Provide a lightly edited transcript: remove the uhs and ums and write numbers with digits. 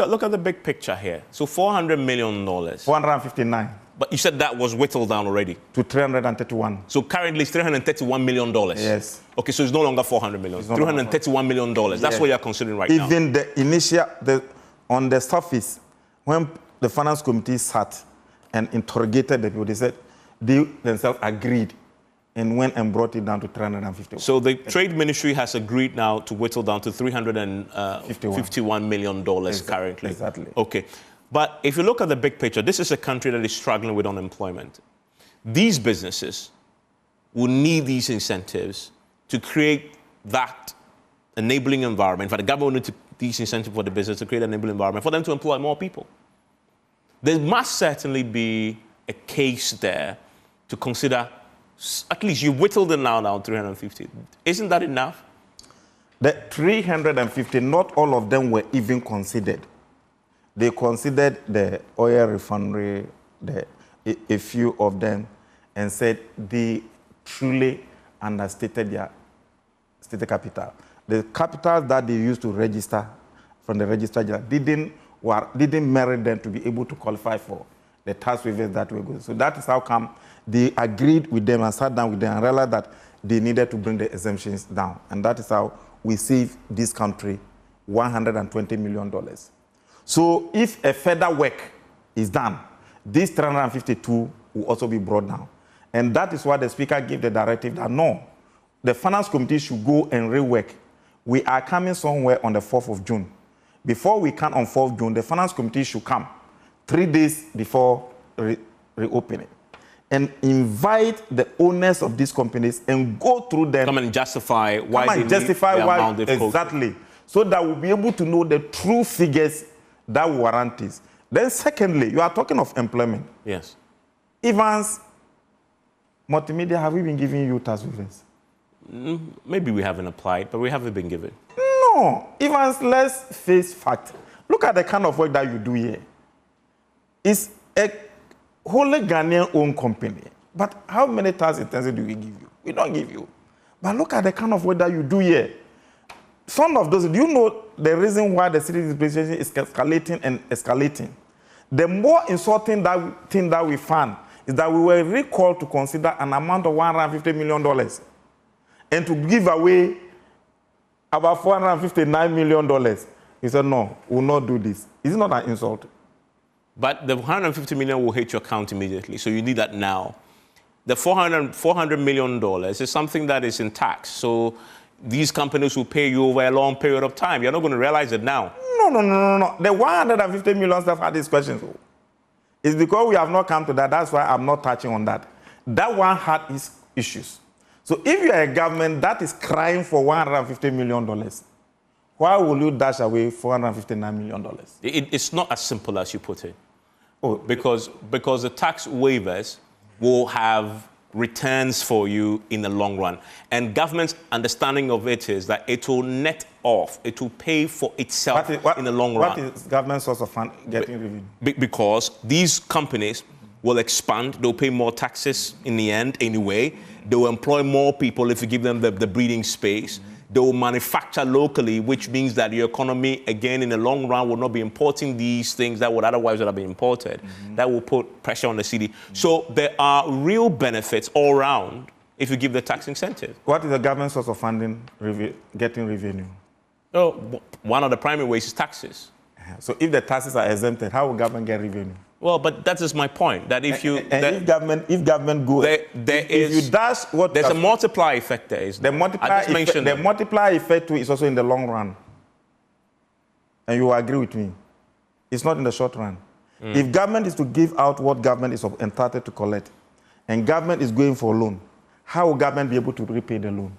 look at the big picture here. So $400 million. 459. But you said that was whittled down already? To 331. So currently it's $331 million? Yes. Okay, so it's no longer $400 million. $331 million. That's yes. what you're considering right now? Even the initial, on the surface, when the Finance Committee sat and interrogated the people, they said they themselves agreed and went and brought it down to 351. So the Trade Ministry has agreed now to whittle down to $351 million currently? Exactly. Okay. But if you look at the big picture, this is a country that is struggling with unemployment. These businesses will need these incentives to create that enabling environment. For the government will need these incentives for the business to create an enabling environment for them to employ more people. There must certainly be a case there to consider, at least you whittled it now down 350. Isn't that enough? The 350, not all of them were even considered. They considered the oil refinery, a few of them, and said they truly understated their stated capital. The capital that they used to register from the Registrar General didn't merit them to be able to qualify for the tax waivers that were good. So that is how come they agreed with them and sat down with them and realized that they needed to bring the exemptions down. And that is how we saved this country $120 million. So if a further work is done, this 352 will also be brought down. And that is why the Speaker gave the directive that no, the Finance Committee should go and rework. We are coming somewhere on the 4th of June. Before we come on 4th of June, the Finance Committee should come 3 days before reopening and invite the owners of these companies and go through them. Come and justify why they need the amount they've quoted. Exactly. So that we'll be able to know the true figures that warrant this. Then secondly, you are talking of employment. Yes. Evans, Multimedia, have we been giving you tax waivers? Maybe we haven't applied, but we haven't been given. No. Evans, let's face fact. Look at the kind of work that you do here. It's a wholly Ghanaian-owned company. But how many tax incentives do we give you? We don't give you. But look at the kind of work that you do here. Some of those, do you know the reason why the city depreciation is escalating and escalating? The more insulting thing that we found is that we were recalled to consider an amount of $150 million and to give away about $459 million. He said, no, we'll not do this. Is it not an insult? But the $150 million will hit your account immediately, so you need that now. The $400 million is something that is in tax, so these companies will pay you over a long period of time. You're not going to realize it now. No. The $150 million stuff had these questions. It's because we have not come to that. That's why I'm not touching on that. That one had its issues. So if you're a government that is crying for $150 million, why will you dash away $459 million? It's not as simple as you put it. Oh, because the tax waivers will have returns for you in the long run. And government's understanding of it is that it will net off, it will pay for itself in the long run. What is government's source of fund getting revenue? Because these companies will expand, they'll pay more taxes in the end anyway, they will employ more people if you give them the breathing space. Mm-hmm. They will manufacture locally, which means that your economy, again, in the long run, will not be importing these things that would otherwise have been imported. Mm-hmm. That will put pressure on the city. Mm-hmm. So there are real benefits all around if you give the tax incentive. What is the government source of funding getting revenue? Oh, one of the primary ways is taxes. So if the taxes are exempted, how will government get revenue? Well, but that is my point. That if you if government goes, if you dash what there's a multiplier effect there. The multiplier effect too is also in the long run. And you agree with me? It's not in the short run. If government is to give out what government is entitled to collect, and government is going for a loan, how will government be able to repay the loan?